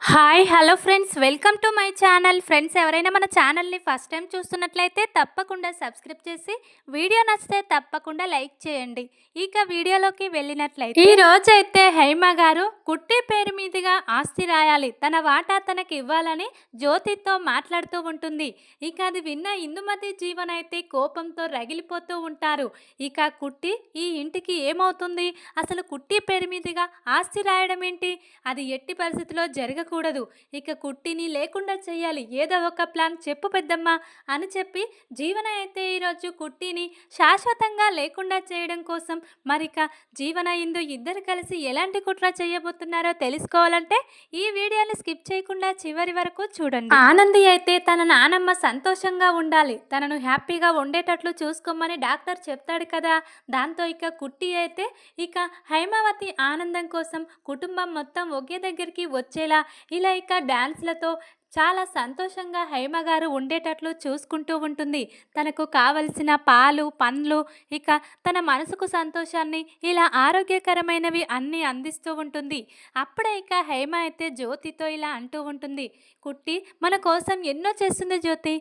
Hi hello friends, welcome to my channel. Friends, ఎవరైనా మన ఛానల్ని ఫస్ట్ టైం చూస్తున్నట్లయితే తప్పకుండా సబ్స్క్రైబ్ చేసి వీడియో నచ్చితే తప్పకుండా లైక్ చేయండి. ఇక వీడియోలోకి వెళ్ళినట్లయితే ఈ రోజైతే హైమ గారు కుట్టి పేరు మీదుగా ఆస్తి రాయాలి, తన వాటా తనకి ఇవ్వాలని జ్యోతితో మాట్లాడుతూ ఉంటుంది. ఇక అది విన్న ఇందుమతి జీవన అయితే కోపంతో రగిలిపోతూ ఉంటారు. ఇక కుట్టి ఈ ఇంటికి ఏమవుతుంది, అసలు కుట్టి పేరు మీదుగా ఆస్తి రాయడం ఏంటి, అది ఎట్టి పరిస్థితిలో జరగకూడదు. ఇక కుట్టిని లేకుండా చేయాలి, ఏదో ఒక ప్లాన్ చెప్పు పెద్దమ్మ అని చెప్పి జీవన అయితే ఈరోజు కుట్టిని శాశ్వతంగా లేకుండా చేయడం కోసం మరిక జీవన ఇందు ఇద్దరు కలిసి ఎలాంటి కుట్ర చేయబోతున్నారో తెలుసుకోవాలంటే ఈ వీడియోని స్కిప్ చేయకుండా చివరి వరకు చూడండి. ఆనంది అయితే తన నానమ్మ సంతోషంగా ఉండాలి, తనను హ్యాపీగా ఉండేటట్లు చూసుకోమని డాక్టర్ చెప్తాడు కదా. దాంతో ఇక కుట్టి అయితే ఇక హైమావతి ఆనందం కోసం కుటుంబం మొత్తం ఒకే దగ్గరికి వచ్చేలా ఇలా ఇక డాన్స్లతో చాలా సంతోషంగా హైమ గారు ఉండేటట్లు చూసుకుంటూ ఉంటుంది. తనకు కావలసిన పాలు పండ్లు ఇక తన మనసుకు సంతోషాన్ని ఇలా ఆరోగ్యకరమైనవి అన్నీ అందిస్తూ ఉంటుంది. అప్పుడే ఇక హైమ అయితే జ్యోతితో ఇలా అంటూ ఉంటుంది, కుట్టి మన కోసం ఎన్నో చేస్తుంది జ్యోతి,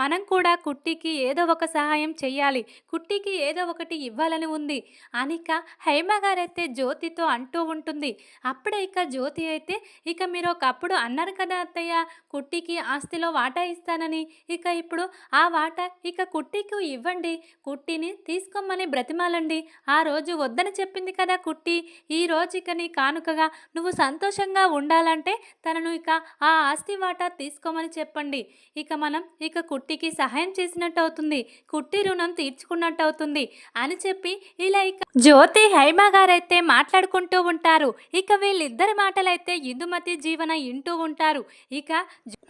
మనం కూడా కుట్టికి ఏదో ఒక సహాయం చెయ్యాలి, కుట్టికి ఏదో ఒకటి ఇవ్వాలని ఉంది అనిక హైమ గారైతే జ్యోతితో అంటూ ఉంటుంది. అప్పుడే ఇక జ్యోతి అయితే ఇక మీరు ఒకప్పుడు అన్నారు కదా అత్తయ్య, కుట్టికి ఆస్తిలో వాటా ఇస్తానని, ఇక ఇప్పుడు ఆ వాటా ఇక కుట్టికి ఇవ్వండి, కుట్టిని తీసుకోమని బ్రతిమాలండి. ఆ రోజు వద్దని చెప్పింది కదా కుట్టి, ఈ రోజు ఇక నీ కానుకగా నువ్వు సంతోషంగా ఉండాలంటే తనను ఇక ఆ ఆస్తి వాటా తీసుకోమని చెప్పండి. ఇక మనం ఇక కుట్టికి సహాయం చేసినట్టు అవుతుంది, కుట్టి రుణం తీర్చుకున్నట్టు అవుతుంది అని చెప్పి ఇలా ఇక జ్యోతి హైమ గారైతే మాట్లాడుకుంటూ ఉంటారు. ఇక వీళ్ళిద్దరి మాటలైతే ఇందుమతి జీవన వింటూ ఉంటారు. ఇక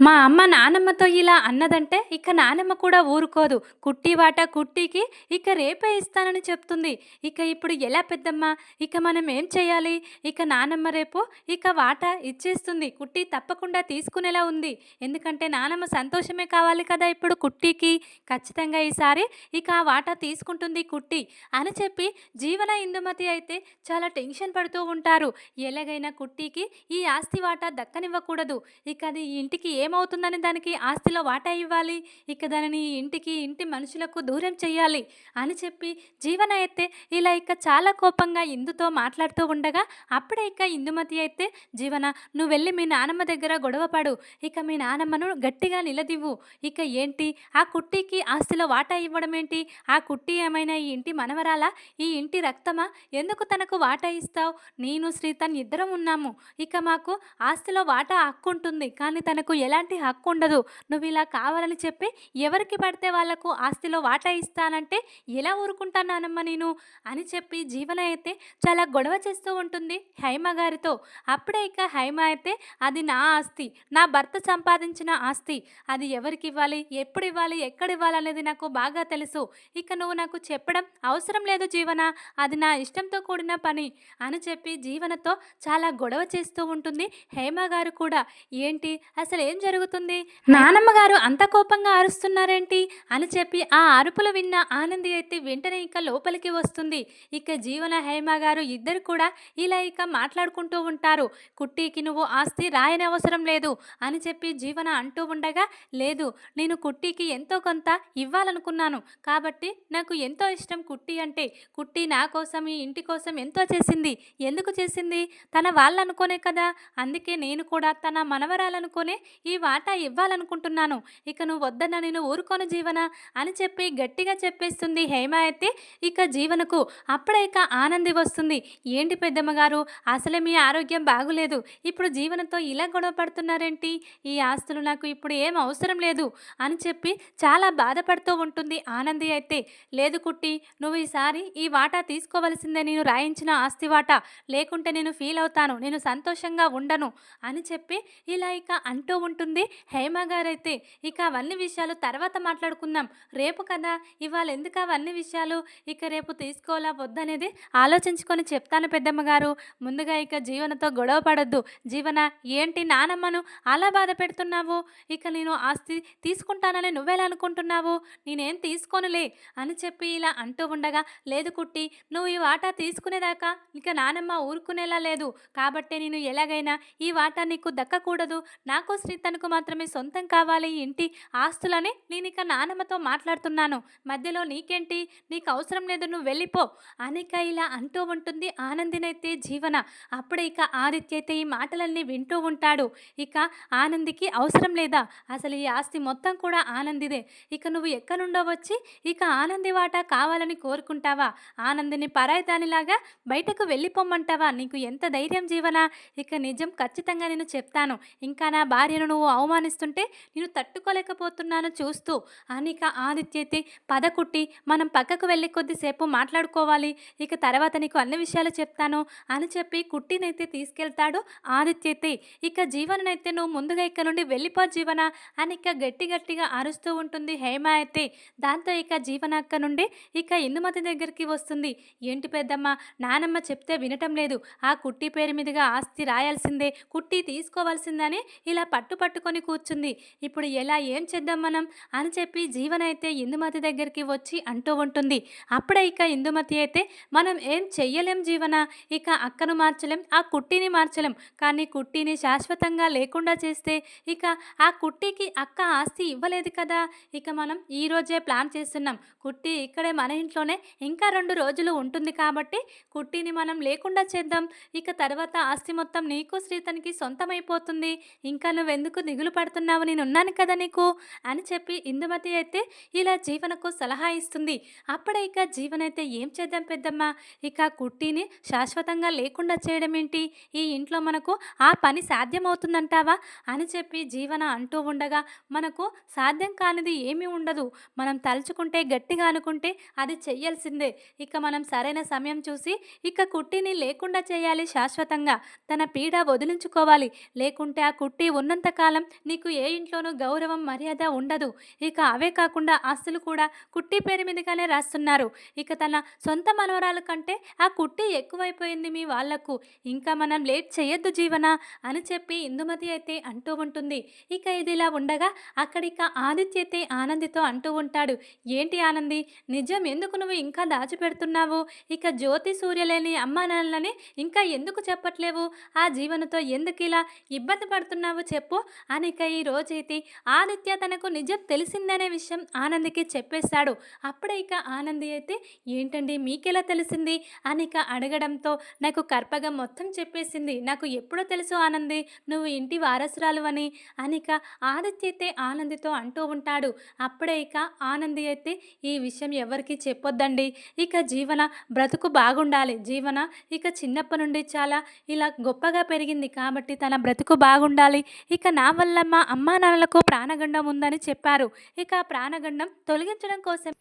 మా అమ్మ నానమ్మతో ఇలా అన్నదంటే ఇక నానమ్మ కూడా ఊరుకోదు, కుట్టి వాటా కుట్టికి ఇక రేపే ఇస్తానని చెప్తుంది. ఇక ఇప్పుడు ఎలా పెద్దమ్మ, ఇక మనం ఏం చేయాలి, ఇక నానమ్మ రేపు ఇక వాటా ఇచ్చేస్తుంది, కుట్టి తప్పకుండా తీసుకునేలా ఉంది, ఎందుకంటే నానమ్మ సంతోషమే కావాలి కదా ఇప్పుడు కుట్టికి, ఖచ్చితంగా ఈసారి ఇక ఆ వాటా తీసుకుంటుంది కుట్టి అని చెప్పి జీవన ఇందుమతి అయితే చాలా టెన్షన్ పడుతూ ఉంటారు. ఎలాగైనా కుట్టికి ఈ ఆస్తి వాటా దక్కనివ్వకూడదు, ఇక అది ఈ ఇంటికి ఏమవుతుందని దానికి ఆస్తిలో వాటా ఇవ్వాలి, ఇక దానిని ఈ ఇంటికి ఇంటి మనుషులకు దూరం చెయ్యాలి అని చెప్పి జీవన అయితే ఇలా ఇక చాలా కోపంగా ఇందుతో మాట్లాడుతూ ఉండగా అప్పుడే ఇక ఇందుమతి అయితే జీవన నువ్వు వెళ్ళి మీ నానమ్మ దగ్గర గొడవపడు, ఇక మీ నానమ్మను గట్టిగా నిలదివ్వు, ఇక ఏంటి ఆ కుట్టికి ఆస్తిలో వాటా ఇవ్వడం ఏంటి, ఆ కుట్టి ఏమైనా ఈ ఇంటి మనవరాలా, ఈ ఇంటి రక్తమా, ఎందుకు తనకు వాటా ఇస్తావు, నేను శ్రీతన్ ఇద్దరం ఉన్నాము, ఇక మాకు ఆస్తిలో వాటా హక్కు ఉంటుంది, కానీ తనకు ఎలాంటి హక్కు ఉండదు, నువ్వు ఇలా కావాలని చెప్పి ఎవరికి పడితే వాళ్లకు ఆస్తిలో వాటా ఇస్తానంటే ఎలా ఊరుకుంటానమ్మా నేను అని చెప్పి జీవన అయితే చాలా గొడవ చేస్తూ ఉంటుంది హైమ గారితో. అప్పుడే ఇక హైమ అయితే అది నా ఆస్తి, నా భర్త సంపాదించిన ఆస్తి, అది ఎవరికి ఇవ్వాలి, ఎప్పుడు ఇవ్వాలి, ఎక్కడ ఇవ్వాలి అనేది నాకు బాగా తెలుసు, ఇక నువ్వు నాకు చెప్పడం అవసరం లేదు జీవన, అది నా ఇష్టంతో కూడిన పని అని చెప్పి జీవనతో చాలా గొడవ చేస్తూ ఉంటుంది హేమ గారు కూడా. ఏంటి అసలు ఏం జరుగుతుంది, నానమ్మ గారు అంత కోపంగా అరుస్తున్నారేంటి అని చెప్పి ఆ అరుపులు విన్న ఆనంది అయితే వెంటనే ఇక లోపలికి వస్తుంది. ఇక జీవన హేమ గారు ఇద్దరు కూడా ఇలా ఇక మాట్లాడుకుంటూ ఉంటారు. కుట్టికి నువ్వు ఆస్తి రాయని అవసరం లేదు అని చెప్పి జీవన అంటూ ఉండగా, లేదు నేను కుట్టికి ఎంతో కొంత ఇవ్వాలనుకున్నాను, కాబట్టి నాకు ఎంతో ఇష్టం కుట్టి అంటే, కుట్టి నా కోసం ఈ ఇంటి కోసం ఎంతో చేసింది, ఎందుకు చేసింది, తన వాళ్ళనుకోనే కదా, అందుకే నేను కూడా తన మనవరాలనుకోనే ఈ వాటా ఇవ్వాలనుకుంటున్నాను, ఇక నువ్వు వద్దన్న నేను ఊరుకోను జీవన అని చెప్పి గట్టిగా చెప్పేస్తుంది హేమ అయితే ఇక జీవనకు. అప్పుడే ఇక ఆనంది వస్తుంది, ఏంటి పెద్దమ్మ గారు అసలే మీ ఆరోగ్యం బాగులేదు, ఇప్పుడు జీవనతో ఇలా గొడవ పడుతున్నారేంటి, ఈ ఆస్తులు నాకు ఇప్పుడు ఏం అవసరం లేదు అని చెప్పి చాలా బాధపడుతూ ఉంటుంది ఆనంది అయితే. లేదు కుట్టి, నువ్వు ఈసారి ఈ వాటా తీసుకోవలసిందే, నేను రాయించిన ఆస్తి వాటా, లేకుంటే నేను ఫీల్ అవుతాను, నేను సంతోషంగా ఉండను అని చెప్పి ఇలా ఇక అంటూ ఉంటుంది హేమ గారైతే. ఇక అవన్నీ విషయాలు తర్వాత మాట్లాడుకుందాం. రేపు కదా! ఇవాళ ఎందుకు అవన్నీ విషయాలు? ఇక రేపు తీసుకోవాలా వద్దనేది ఆలోచించుకొని చెప్తాను పెద్దమ్మ గారు. ముందుగా ఇక జీవనతో గొడవ పడొద్దు. జీవన, ఏంటి నానమ్మను అలా బాధ పెడుతున్నావు? ఇక నేను ఆస్తి తీసుకుంటానని నువ్వెలా అనుకుంటున్నావు? నేనేం తీసుకోనులే అని చెప్పి ఇలా అంటూ ఉండగా, లేదు కుట్టి, నువ్వు ఈ వాటా తీసుకునేదాకా ఇక నానమ్మ ఊరుకునేలా లేదు. కాబట్టే నేను ఎలాగైనా ఈ వాటా నీకు దక్కకూడదు. నాకు శ్రీతనుకు మాత్రమే సొంతం కావాలి ఈ ఇంటి ఆస్తులని నేనిక నానమ్మతో మాట్లాడుతున్నాను. మధ్యలో నీకేంటి? నీకు అవసరం లేదు, నువ్వు వెళ్ళిపో అనిక ఇలా అంటూ ఉంటుంది ఆనందినైతే జీవన. అప్పుడే ఇక ఆదిత్య అయితే ఈ మాటలన్నీ వింటూ ఉంటాడు. ఇక ఆనందికి అవసరం లేదా? అసలు ఈ ఆస్తి మొత్తం కూడా ఆనందిదే. ఇక నువ్వు ఎక్కడుండో వచ్చి ఇక ఆనంది వాటా కావాలని కోరుకుంటావా? ఆనందిని పరాయి దానిలాగా బయటకు వెళ్ళిపోమ్మంటావా? నీకు ఎంత ధైర్యం జీవన? ఇక నిజం ఖచ్చితంగా నేను చెప్తాను. ఇంకా నా భార్యను నువ్వు అవమానిస్తుంటే నేను తట్టుకోలేకపోతున్నాను చూస్తూ అనిక ఆదిత్య అయితే, పద కుట్టి, మనం పక్కకు వెళ్ళి కొద్దిసేపు మాట్లాడుకోవాలి. ఇక తర్వాత నీకు అన్ని విషయాలు చెప్తాను అని చెప్పి కుట్టినైతే తీసుకెళ్తాడు ఆదిత్య అయితే. ఇక జీవననైతే, నువ్వు ముందుగా ఇక్కడ నుండి వెళ్ళిపో జీవన అని ఇక గట్టి గట్టిగా అరుస్తూ ఉంటుంది హేమ అయితే. దాంతో ఇక జీవన అక్క నుండి ఇక ఇందుమతి దగ్గరికి వస్తుంది. ఏంటి పెద్దమ్మ, నానమ్మ చెప్తే వినటం లేదు. ఆ కుట్టి పేరు మీదుగా ఆస్తి రాయాల్సిందే, కుట్టి తీసుకోవాల్సిందని ఇలా పట్టుకొని కూర్చుంది. ఇప్పుడు ఎలా, ఏం చేద్దాం మనం అని చెప్పి జీవన అయితే ఇందుమతి దగ్గరికి వచ్చి అంటూ ఉంటుంది. అప్పుడే ఇక ఇందుమతి అయితే, మనం ఏం చెయ్యలేం జీవన, ఇక అక్కను మార్చలేం, ఆ కుట్టిని మార్చలేం. కానీ కుట్టిని శాశ్వతంగా లేకుండా చేస్తే ఇక ఆ కుట్టికి అక్క ఆస్తి ఇవ్వలేదు కదా. ఇక మనం ఈ రోజే ప్లాన్ చేస్తున్నాం. కుట్టి ఇక్కడే మన ఇంట్లోనే ఇంకా 2 రోజులు ఉంటుంది కాబట్టి కుట్టిని మనం లేకుండా చేద్దాం. ఇక తర్వాత ఆస్తి మొత్తం నీకు శ్రీతనికి సొంతమైపోతుంది. ఇంకా నువ్వెందుకు దిగులు పడుతున్నావు, నేనున్నాను కదా నీకు అని చెప్పి ఇందుమతి అయితే ఇలా జీవనకు సలహా ఇస్తుంది. అప్పుడే ఇక జీవనైతే, ఏం చేద్దాం పెద్దమ్మ, ఇక కుట్టిని శాశ్వతంగా లేకుండా చేయడం ఏంటి? ఈ ఇంట్లో మనకు ఆ పని సాధ్యమవుతుందంటావా అని చెప్పి జీవన అంటూ ఉండగా, మనకు సాధ్యం కానిది ఏమీ ఉండదు. మనం తలుచుకుంటే, గట్టిగా అనుకుంటే అది చెయ్యాల్సిందే. ఇక మనం సరైన సమయం చూసి ఇక కుట్టిని లేకుండా చేయాలి శాశ్వతంగా. తన పీడ వదిలించుకోవాలి. లేకుంటే ఆ కుట్టి ఉన్నంత కాలం నీకు ఏ ఇంట్లోనూ గౌరవం, మర్యాద ఉండదు. ఇక అవే కాకుండా ఆస్తులు కూడా కుట్టి పేరు మీదుగానే రాస్తున్నారు. ఇక తన సొంత మనవరాల కంటే ఆ కుట్టి ఎక్కువైపోయింది మీ వాళ్లకు. ఇంకా మనం లేట్ చేయొద్దు జీవన అని చెప్పి ఇందుమతి అయితే అంటూ ఉంటుంది. ఇక ఇదిలా ఉండగా అక్కడిక ఆదిత్య అయితే ఆనందితో అంటూ ఉంటాడు. ఏంటి ఆనంది, నిజం ఎందుకు నువ్వు ఇంకా దాచిపెడుతున్నావు? ఇక జ్యోతి, సూర్యలేని అమ్మా నాన్నలని ఇంకా ఎందుకు చెప్పట్లేవు? ఆ జీవనతో ఎందుకు ఇలా ఇబ్బంది పడుతున్నావు చెప్పు అని ఇక ఈ రోజైతే ఆదిత్య తనకు నిజం తెలిసిందనే విషయం ఆనందికి చెప్పేశాడు. అప్పుడే ఇక ఆనంది అయితే, ఏంటండి మీకెలా తెలిసింది అని ఇక అడగడంతో, నాకు కర్పగం మొత్తం చెప్పేసింది. నాకు ఎప్పుడో తెలుసు ఆనంది, నువ్వు ఇంటి వారసురాలు అని అనిక ఆదిత్య అయితే ఆనందితో అంటూ ఉంటాడు. అప్పుడే ఇక ఆనంది అయితే, ఈ విషయం ఎవరికి చెప్పొద్దండి. ఇక జీవన బ్రతుకు బాగుండాలి. జీవన ఇక చిన్నప్పటి నుండి చాలా ఇలా గొప్పగా పెరిగింది కాబట్టి తన బ్రతుకు బాగుండాలి. ఇక నా వల్ల మా అమ్మా నాన్నలకు ప్రాణగండం ఉందని చెప్పారు. ఇక ఆ ప్రాణగండం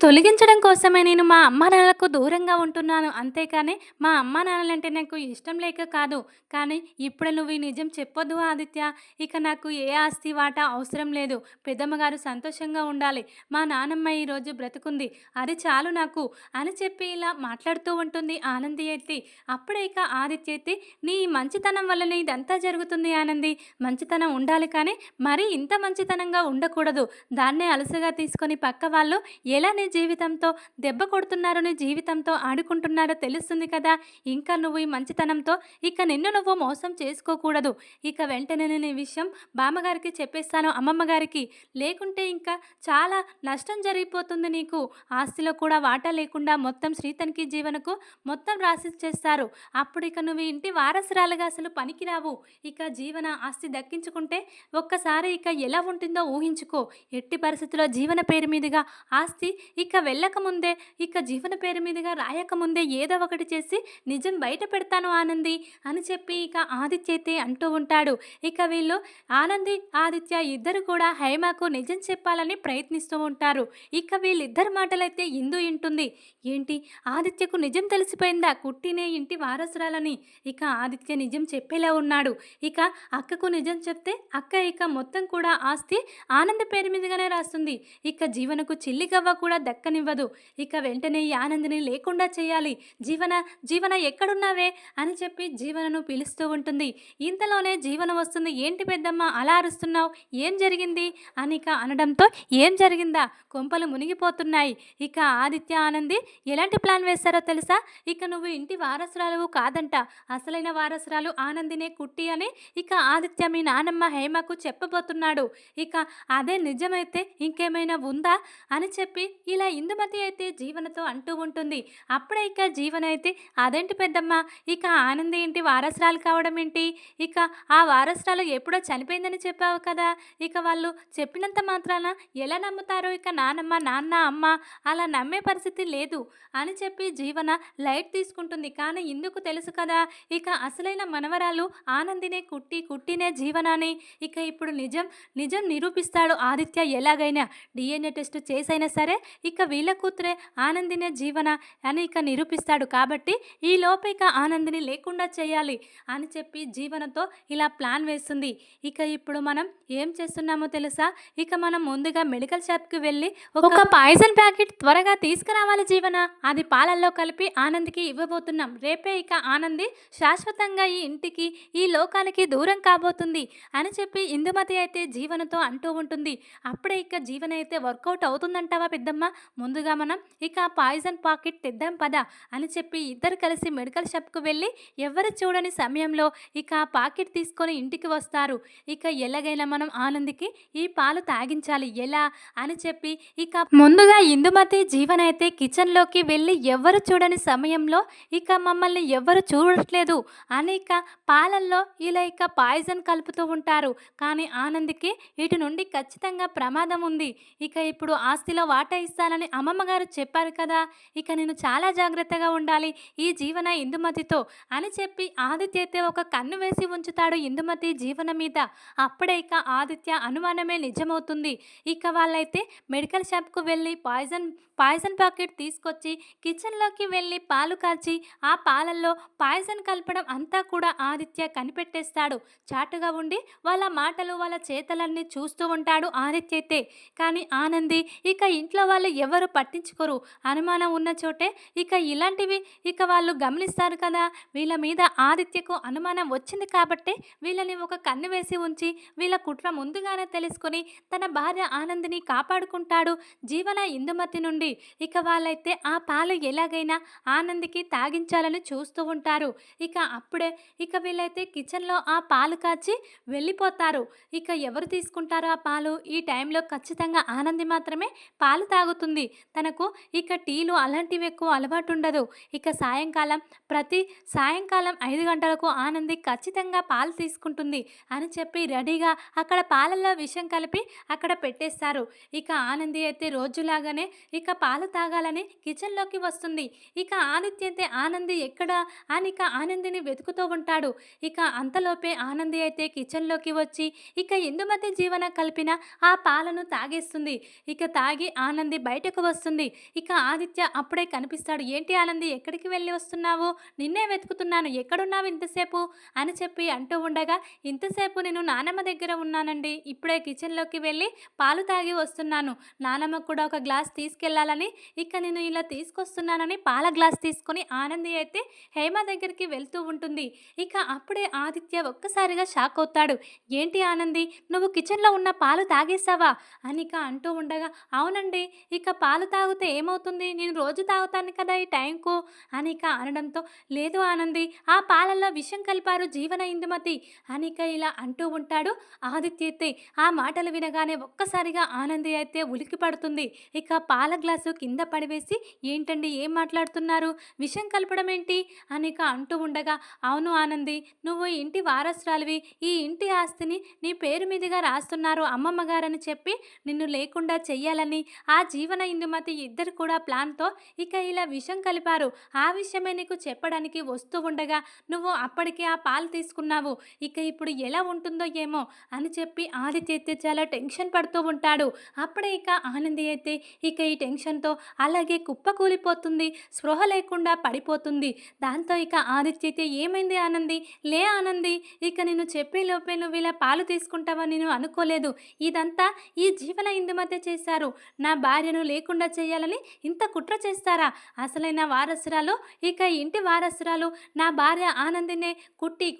తొలగించడం కోసమే నేను మా అమ్మా నాన్నలకు దూరంగా ఉంటున్నాను. అంతేకాని మా అమ్మా నాన్నలంటే నాకు ఇష్టం లేక కాదు. కానీ ఇప్పుడు నువ్వు ఈ నిజం చెప్పొద్దు ఆదిత్య. ఇక నాకు ఏ ఆస్తి వాటా అవసరం లేదు. పెద్దమ్మగారు సంతోషంగా ఉండాలి. మా నానమ్మ ఈరోజు బ్రతుకుంది, అది చాలు నాకు అని చెప్పి ఇలా మాట్లాడుతూ ఉంటుంది ఆనంది అయితే. అప్పుడే ఇక ఆదిత్య అయితే, నీ మంచితనం వల్లనే ఇదంతా జరుగుతుంది ఆనంది. మంచితనం ఉండాలి కానీ మరీ ఇంత మంచితనంగా ఉండకూడదు. దాన్నే అలసగా తీసుకొని పక్క వాళ్ళు ఎలా నీ జీవితంతో దెబ్బ కొడుతున్నారో, నీ జీవితంతో ఆడుకుంటున్నారో తెలుస్తుంది కదా. ఇంకా నువ్వు ఈ మంచితనంతో ఇక నిన్ను నువ్వు మోసం చేసుకోకూడదు. ఇక వెంటనే నేను ఈ విషయం బామ్మగారికి చెప్పేస్తాను, అమ్మమ్మ గారికి. లేకుంటే ఇంకా చాలా నష్టం జరిగిపోతుంది నీకు. ఆస్తిలో కూడా వాటా లేకుండా మొత్తం శ్రీతనికి, జీవనకు మొత్తం రాసిచ్చేస్తారు. అప్పుడు ఇక నువ్వు ఇంటి వారసురాలుగా అసలు పనికిరావు. ఇక జీవన ఆస్తి దక్కించుకుంటే ఒక్కసారి ఇక ఎలా ఉంటుందో ఊహించుకో. ఎట్టి పరిస్థితుల్లో జీవన పేరు మీదుగా ఆస్తి ఇక వెళ్ళకముందే, ఇక జీవన పేరు మీదుగా రాయకముందే ఏదో ఒకటి చేసి నిజం బయట పెడతాను ఆనంది అని చెప్పి ఇక ఆదిత్య అయితే అంటూ ఉంటాడు. ఇక వీళ్ళు ఆనంది, ఆదిత్య ఇద్దరు కూడా హైమాకు నిజం చెప్పాలని ప్రయత్నిస్తూ ఉంటారు. ఇక వీళ్ళిద్దరి మాటలైతే ఇందు వింటుంది. ఏంటి, ఆదిత్యకు నిజం తెలిసిపోయిందా కుట్టినే ఇంటి వారసురాలని? ఇక ఆదిత్య నిజం చెప్పేలా ఉన్నాడు. ఇక అక్కకు నిజం చెప్తే అక్క ఇక మొత్తం కూడా ఆస్తి ఆనంద్ పేరు మీదుగానే రాస్తుంది. ఇక జీవనకు చిల్లి గవ్వ కూడా దక్కనివ్వదు. ఇక వెంటనే ఈ ఆనంద్‌ని లేకుండా చేయాలి. జీవన, జీవన ఎక్కడున్నావే అని చెప్పి జీవనను పిలుస్తూ ఉంటుంది. ఇంతలోనే జీవన వస్తుంది. ఏంటి పెద్దమ్మ అలా అరుస్తున్నావు? ఏం జరిగింది? అని ఇక అనడంతో ఏం జరిగిందా? కొంపలు మునిగిపోతున్నాయి. ఇక ఆదిత్య, ఆనంది ఎలాంటి ప్లాన్ వేశారో తెలుసా? ఇక నువ్వు ఇంటి వారసురాలువు కాదంట. అసలైన వారసురాలు ఆనందినే కుట్టి అని ఇక ఆదిత్య మీ నానమ్మ హేమకు చెప్పబోతున్నాడు. ఇక అదే నిజమైతే ఇంకేమైనా ఉందా అని చెప్పి ఇలా ఇందుమతి అయితే జీవనతో అంటూ ఉంటుంది. అప్పుడే ఇక జీవన అయితే అదేంటి పెద్దమ్మ, ఇక ఆనంది ఇంటి వారసురాలు కావడం ఏంటి? ఇక ఆ వారసురాలు ఎప్పుడో చనిపోయిందని చెప్పావు కదా. ఇక వాళ్ళు చెప్పినంత మాత్రాన ఎలా నమ్ముతారు? ఇక నానమ్మ, నాన్న, అమ్మ అలా నమ్మే పరిస్థితి లేదు అని చెప్పి జీవన లైట్ తీసుకుంటుంది. కానీ ఇందుకు తెలుసు కదా ఇక అసలైన మనవరాలు ఆనందినే కుట్టి, కుట్టినే జీవన అని. ఇక ఇప్పుడు నిజం నిజం నిరూపిస్తాడు ఆదిత్య. ఎలాగైనా డిఎన్ఏ టెస్ట్ చేసైనా సరే ఇక వీళ్ళ కూతురే ఆనందినే జీవన అని ఇక నిరూపిస్తాడు. కాబట్టి ఈ లోపు ఇక ఆనందిని లేకుండా చేయాలి అని చెప్పి జీవనతో ఇలా ప్లాన్ వేస్తుంది. ఇక ఇప్పుడు మనం ఏం చేస్తున్నామో తెలుసా? ఇక మనం ముందుగా మెడికల్ షాప్కి వెళ్ళి ఒక పాయిజన్ ప్యాకెట్ త్వరగా తీసుకురావాలి జీవన. అది పాలల్లో కలిపి ఆనంద్కి ఇవ్వబోతున్నాం. రేపే ఇక ఆనంది శాశ్వతంగా ఈ ఇంటికి, ఈ లోకానికి దూరం కాబోతుంది అని చెప్పి ఇందుమతి అయితే జీవనతో అంటూ ఉంటుంది. అప్పుడే ఇక జీవన అయితే వర్కౌట్ అవుతుందంటావా పెద్దమ్మ? ముందుగా మనం ఇక పాయిజన్ ప్యాకెట్ తెద్దాం పద అని చెప్పి ఇద్దరు కలిసి మెడికల్ షాప్కు వెళ్ళి ఎవరు చూడని సమయంలో ఇక ఆ ప్యాకెట్ తీసుకొని ఇంటికి వస్తారు. ఇక ఎలాగైనా మనం ఆనందికి ఈ పాలు తాగించాలి. ఎలా అని చెప్పి ఇక ముందుగా ఇందుమతి జీవన అయితే కిచెన్లోకి వెళ్ళి ఎవరు చూడని సమయంలో ఇక మమ్మల్ని ఎవరు చూడట్లేదు అని ఇక పాలల్లో ఇలా ఇక పాయిజన్ కలుపుతూ ఉంటారు. కానీ ఆనంద్కి ఇటు నుండి ఖచ్చితంగా ప్రమాదం ఉంది. ఇక ఇప్పుడు ఆస్తిలో వాటా ఇస్తానని అమ్మమ్మ గారు చెప్పారు కదా. ఇక నేను చాలా జాగ్రత్తగా ఉండాలి ఈ జీవన ఇందుమతితో అని చెప్పి ఆదిత్య అయితే ఒక కన్ను వేసి ఉంచుతాడు ఇందుమతి జీవన మీద. అప్పుడే ఇక ఆదిత్య అనుమానమే నిజమవుతుంది. ఇక వాళ్ళైతే మెడికల్ షాప్కు వెళ్ళి పాయిజన్ ప్యాకెట్ తీసుకొచ్చి కిచెన్లోకి వెళ్ళి పాలు కాల్చి ఆ పాలల్లో పాయిజన్ కలపడం అంతా కూడా ఆదిత్య కనిపెట్టేస్తాడు. చాటుగా ఉండి వాళ్ళ మాటలు వాళ్ళ చేతలన్నీ చూస్తూ ఉంటాడు ఆదిత్య అయితే. కానీ ఆనంది ఇక ఇంట్లో వాళ్ళు ఎవరు పట్టించుకోరు. అనుమానం ఉన్న చోటే ఇక ఇలాంటివి ఇక వాళ్ళు గమనిస్తారు కదా. వీళ్ళ మీద ఆదిత్యకు అనుమానం వచ్చింది కాబట్టి వీళ్ళని ఒక కన్ను వేసి ఉంచి వీళ్ళ కుట్ర ముందుగానే తెలుసుకొని తన భార్య ఆనందిని కాపాడుకుంటాడు జీవన ఇందుమతి నుండి. ఇక వాళ్ళైతే ఆ పాలు ఎలాగైనా ఆనందికి తాగించాలని చూస్తూ ఉంటారు. ఇక అప్పుడే ఇక వీళ్ళైతే కిచెన్లో ఆ పాలు కాచి వెళ్ళిపోతారు. ఇక ఎవరు తీసుకుంటారో ఆ పాలు? ఈ టైంలో ఖచ్చితంగా ఆనంది మాత్రమే పాలు తాగుతుంది. తనకు ఇక టీలు అలాంటివి ఎక్కువ అలవాటు ఉండదు. ఇక ప్రతి సాయంకాలం 5 గంటలకు ఆనంది ఖచ్చితంగా పాలు తీసుకుంటుంది అని చెప్పి రెడీగా అక్కడ పాలల్లో విషం కలిపి అక్కడ పెట్టేస్తారు. ఇక ఆనంది అయితే రోజులాగానే ఇక పాలు తాగాలని కిచెన్లోకి వస్తుంది. ఇక ఆదిత్య అయితే ఆనంది ఎక్కడా అని ఇక ఆనందిని వెతుకుతూ ఉంటాడు. ఇక అంతలోపే ఆనంది అయితే కిచెన్లోకి వచ్చి ఇక ఇందుమతి జీవన కలిపిన ఆ పాలను తాగేస్తుంది. ఇక తాగి ఆనంది బయటకు వస్తుంది. ఇక ఆదిత్య అప్పుడే కనిపిస్తాడు. ఏంటి ఆనంది, ఎక్కడికి వెళ్ళి వస్తున్నావు? నిన్నే వెతుకుతున్నాను, ఎక్కడున్నావు ఇంతసేపు అని చెప్పి అంటూ ఉండగా, ఇంతసేపు నేను నానమ్మ దగ్గర ఉన్నానండి, ఇప్పుడే కిచెన్లోకి వెళ్ళి పాలు తాగి వస్తున్నాను, నానమ్మ కూడా ఒక గ్లాస్ తీసుకెళ్లాలని ఇక నేను ఇలా తీసుకొస్తున్నానని పాల గ్లాస్ తీసుకొని ఆనంది అయితే హేమ దగ్గరికి వెళ్తూ ఉంటుంది. ఇక అప్పుడే ఆదిత్య ఒక్కసారిగా షాక్ అవుతాడు. ఏంటి ఆనంది, నువ్వు కిచెన్లో ఉన్న పాలు తాగేసావా అని ఇక అంటూ ఉండగా, అవునండి, ఇక పాలు తాగితే ఏమవుతుంది, నేను రోజు తాగుతాను కదా ఈ టైంకు అని ఇక అనడంతో, లేదు ఆనంది, ఆ పాలల్లో విషం కలిపారు జీవన ఇందుమతి అని ఇక ఇలా అంటూ ఉంటాడు ఆదిత్య అయితే. ఆ మాటలు వినగానే ఒక్కసారిగా ఆనంది అయితే ఉలికి పడుతుంది. ఇక పాల గ్లాసు కింద పడివేసి, ఏంటండి ఏం మాట్లాడుతున్నారు, విషం కలపడం ఏంటి అని ఇక అంటూ ఉండగా, అవును ఆనంది, నువ్వు ఇంటి వారసురాలివి, ఈ ఇంటి ఆస్తిని నీ పేరు మీదుగా రాస్తున్నారు అమ్మమ్మ గారని చెప్పి నిన్ను లేకుండా చెయ్యాలని ఆ జీవన ఇందుమతి ఇద్దరు కూడా ప్లాన్తో ఇక ఇలా విషం కలిపారు. ఆ విషయమే నీకు చెప్పడానికి వస్తూ ఉండగా నువ్వు అప్పటికే ఆ పాలు తీసుకున్నావు. ఇక ఇప్పుడు ఎలా ఉంటుందో ఏమో అని చెప్పి ఆదిత్య అయితే చాలా టెన్షన్ పడుతూ ఉంటాడు. అప్పుడే ఇక ఆనంది అయితే ఇక ఈ టెన్షన్తో అలాగే కుప్పకూలిపోతుంది, స్పృహ లేకుండా పడిపోతుంది. దాంతో ఇక ఆదిత్య అయితే, ఏమైంది ఆనంది, లే ఆనంది, ఇక నేను చెప్పేలోపు లోపే నువ్వు ఇలా పాలు తీసుకుంటావని నేను అనుకోలేదు. ఇదంతా ఈ జీవన ఇందుమతే చేశారు. నా భార్యను లేకుండా చేయాలని ఇంత కుట్ర చేస్తారా? అసలైన వారసురాలు, ఇక ఇంటి వారసురాలు నా భార్య ఆనందినే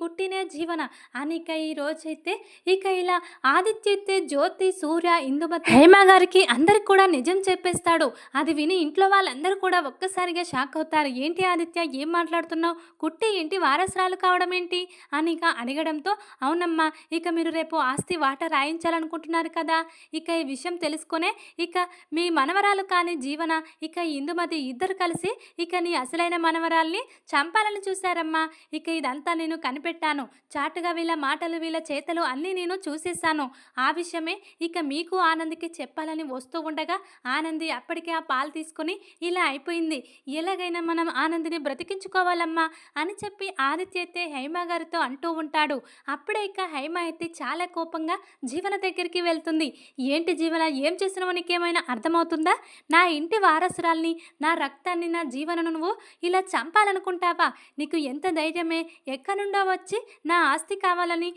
కుట్టినే జీవన అని ఇక ఈ రోజైతే ఇక ఇలా ఆదిత్య అయితే జ్యోతి, సూర్య, ఇందుమతి, హేమ గారికి అందరికి కూడా నిజం చెప్పేస్తాడు. అది విని ఇంట్లో వాళ్ళందరూ కూడా ఒక్కసారిగా షాక్ అవుతారు. ఏంటి ఆదిత్య, ఏం మాట్లాడుతున్నావు? కుట్టి ఇంటి వారసురాలు కావడం ఏంటి అని ఇక అడగడంతో, అవునమ్మా, ఇక మీరు రేపు ఆస్తి వాటా రాయించాలనుకుంటున్నారు కదా, ఇక ఈ విషయం తెలుసుకునే ఇక మీ మనవరాలు కానీ జీవన, ఇక ఇందుమతి ఇద్దరు కలిసి ఇక నీ అసలైన మనవరాల్ని చంపాలని చూశారమ్మా. ఇక ఇదంతా నేను కనిపెట్టాను. చాటుగా వీళ్ళ మాటలు వీళ్ళ చేతలు అన్నీ నేను చూసేశాను. ఆ విషయమే ఇక మీకు ఆనందికి చెప్పాలని వస్తూ ఉండగా ఆనంది అప్పటికే ఆ పాలు తీసుకొని ఇలా అయిపోయింది. ఎలాగైనా మనం ఆనందిని బ్రతికించుకోవాలమ్మా అని చెప్పి ఆదిత్య అయితే హైమ గారితో అంటూ ఉంటాడు. అప్పుడే ఇక హైమ అయితే చాలా కోపంగా జీవన దగ్గరికి వెళ్తుంది. ఏంటి జీవన, ఏం చేసినావో నీకేమైనా అర్థమవుతుందా? నా ఇంటి వారసురాల్ని, నా రక్తాన్ని, నా జీవనను నువ్వు ఇలా చంపాలనుకుంటావా? నీకు ఎంత ధైర్యమే? ఎక్కడి నుండో వచ్చి నా ఆస్తి కావాలని,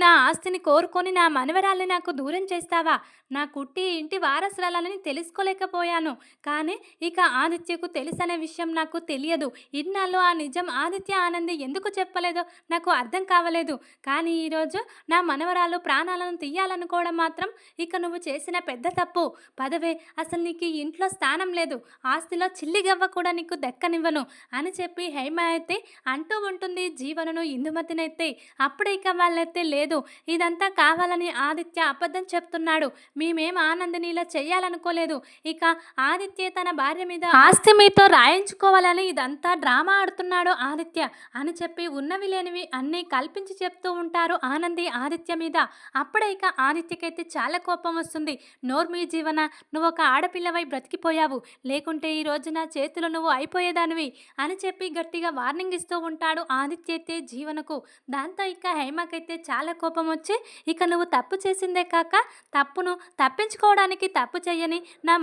నా ఆస్తిని కోరుకొని నా మనవరాల్ని నాకు దూరం చేస్తావా? నా కుట్టి ఇంటి వారసురాలని తెలుసుకోలేకపోయాను. కానీ ఇక ఆదిత్యకు తెలుసనే విషయం నాకు తెలియదు. ఇన్నాళ్ళు ఆ నిజం ఆదిత్య ఆనంది ఎందుకు చెప్పలేదో నాకు అర్థం కావలేదు. కానీ ఈరోజు నా మనవరాలు ప్రాణాలను తీయాలనుకోవడం మాత్రం ఇక నువ్వు చేసిన పెద్ద తప్పు. పదవే, అసలు నీకు ఈ ఇంట్లో స్థానం లేదు. ఆస్తిలో చిల్లిగవ్వ కూడా నీకు దక్కనివ్వను అని చెప్పి హైమ అయితే అంటూ ఉంటుంది జీవనను, ఇందుమతినైతే. అప్పుడే ఇక వాళ్ళైతే లేదు, ఇదంతా కావాలని ఆదిత్య అబద్ధం చెప్తున్నాడు. మేమేం ఆనందిని ఇలా చెయ్యాలనుకోలేదు. ఇక ఆదిత్య తన భార్య మీద ఆస్తి మీతో రాయించుకోవాలని ఇదంతా డ్రామా ఆడుతున్నాడు ఆదిత్య అని చెప్పి ఉన్నవి లేనివి అన్నీ కల్పించి చెప్తూ ఉంటారు ఆనంది ఆదిత్య మీద. అప్పుడే ఇక ఆదిత్యకైతే చాలా కోపం వస్తుంది. నోర్మీ జీవన, నువ్వు ఒక ఆడపిల్లవై బ్రతికిపోయావు, లేకుంటే ఈ రోజు నా చేతిలో నువ్వు అయిపోయేదానివి అని చెప్పి గట్టిగా వార్నింగ్ ఇస్తూ ఉంటాడు ఆదిత్య అయితే జీవనకు. దాంతో ఇక హైమకైతే చాలా కోపం వచ్చి, ఇక నువ్వు తప్పు చేసిందే కాక తప్పును తప్పించుకోవడానికి తప్పు చెయ్యని నా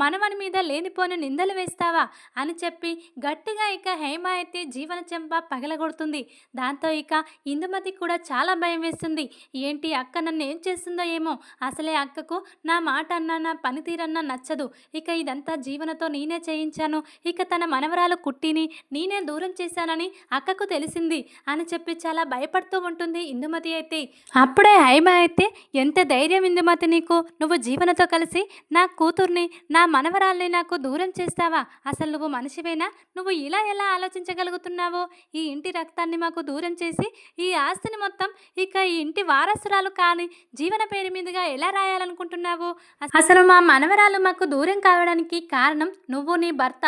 మనవని మీద లేనిపోని నిందలు వేస్తావా అని చెప్పి గట్టిగా ఇక హేమ అయితే జీవన చెంప పగలగొడుతుంది. దాంతో ఇక ఇందుమతి కూడా చాలా భయం వేస్తుంది. ఏంటి అక్క నన్ను ఏం చేస్తుందో ఏమో, అసలే అక్కకు నా మాట అన్నా నా పనితీరన్నా నచ్చదు. ఇక ఇదంతా జీవనతో నేనే చేయించాను, ఇక తన మనవరాలు కుట్టిని నేనే దూరం చేశానని అక్కకు తెలిసింది అని చెప్పి చాలా భయపడుతూ ఉంటుంది ఇందుమతి అయితే. అప్పుడే హైమ అయితే, ఎంత ధైర్యం ఇందుమతి నీకు, నువ్వు జీవనతో కలిసి నా కూతుర్ని, నా మనవరాల్ని నాకు దూరం చేస్తావా? అసలు నువ్వు మనిషివేనా? నువ్వు ఇలా ఎలా ఆలోచించగలుగుతున్నావు? ఈ ఇంటి రక్తాన్ని మాకు దూరం చేసి ఈ ఆస్తిని మొత్తం ఇక ఈ ఇంటి వారసురాలు కానీ జీవన పేరు మీదుగా ఎలా రాయాలనుకుంటున్నావు? అసలు మా మనవరాలు మాకు దూరం కావడానికి కారణం నువ్వు, నీ భర్త.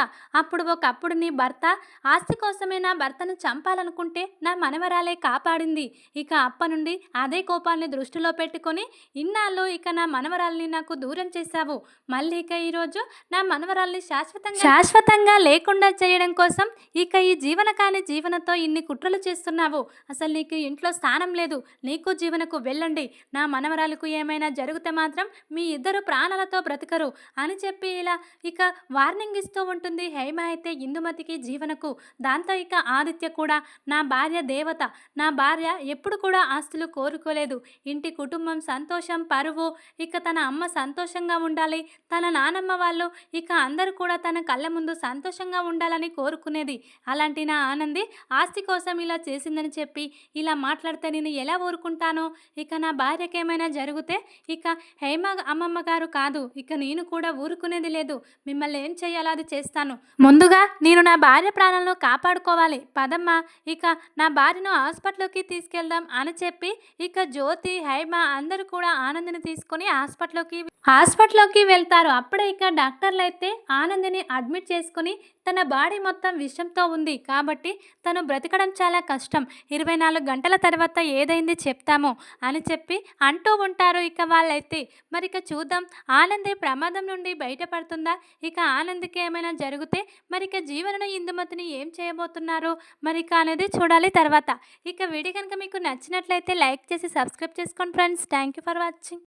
ఒకప్పుడు నీ భర్త ఆస్తి కోసమే నా భర్తను చంపాలనుకుంటే నా మనవరాలే కాపాడింది. ఇక అప్ప నుండి అదే కోపాన్ని దృష్టిలో పెట్టుకొని ఇన్నాళ్ళు ఇక నా మనవరాల్ని నాకు దూరం చేశావు. మళ్ళీ ఇక ఈరోజు నా మనవరాల్ని శాశ్వతంగా లేకుండా చేయడం కోసం ఇక ఈ జీవన కాని జీవనతో ఇన్ని కుట్రలు చేస్తున్నావు. అసలు నీకు ఇంట్లో స్థానం లేదు. నీకు జీవనకు వెళ్ళండి. నా మనవరాలకు ఏమైనా జరిగితే మాత్రం మీ ఇద్దరు ప్రాణాలతో బ్రతకరు అని చెప్పి ఇలా ఇక వార్నింగ్ ఇస్తూ ఉంటుంది హైమ అయితే ఇందుమతికి, జీవనకు. దాంతో ఇక ఆదిత్య కూడా, నా భార్య దేవత, నా భార్య ఎప్పుడు కూడా ఆస్తులు కోరుకోలేదు. ఇంటి కుటుంబం సంతోషం, పరువు, ఇక తన అమ్మ సంతోషంగా ఉండాలి, తన నానమ్మ వాళ్ళు ఇక అందరూ కూడా తన కళ్ళ ముందు సంతోషంగా ఉండాలని కోరుకునేది. అలాంటి నా ఆనంది ఆస్తి కోసం ఇలా చేసిందని చెప్పి ఇలా మాట్లాడితే నేను ఎలా ఊరుకుంటాను? ఇక నా భార్యకి ఏమైనా జరిగితే ఇక హేమ అమ్మమ్మ గారు కాదు, ఇక నేను కూడా ఊరుకునేది లేదు. మిమ్మల్ని ఏం చేయాలో అది చేస్తాను. ముందుగా నేను నా భార్య ప్రాణాలను కాపాడుకోవాలి. పదమ్మా, ఇక నా భార్యను హాస్పిటల్కి తీసుకెళ్దాం అని చెప్పి ఇక జ్యోతి, హైమ అందరూ కూడా ఆనందిని తీసుకొని హాస్పిటల్లోకి వెళ్తారు. అప్పుడే ఇక డాక్టర్లు అయితే ఆనందిని అడ్మిట్ చేసుకుని తన బాడీ మొత్తం విషంతో ఉంది కాబట్టి తను బ్రతకడం చాలా కష్టం, 24 గంటల తర్వాత ఏదైంది చెప్తాము అని చెప్పి అంటూ ఉంటారు ఇక వాళ్ళైతే. మరి ఇక చూద్దాం ఆనంది ప్రమాదం నుండి బయటపడుతుందా? ఇక ఆనందికి ఏమైనా జరిగితే మరి ఇక జీవనను, ఇందుమతిని ఏం చేయబోతున్నారు మరి ఇక అనేది చూడాలి తర్వాత. ఇక వీడియో కనుక మీకు నచ్చినట్లయితే లైక్ చేసి సబ్స్క్రైబ్ చేసుకోండి friends. Thank you for watching.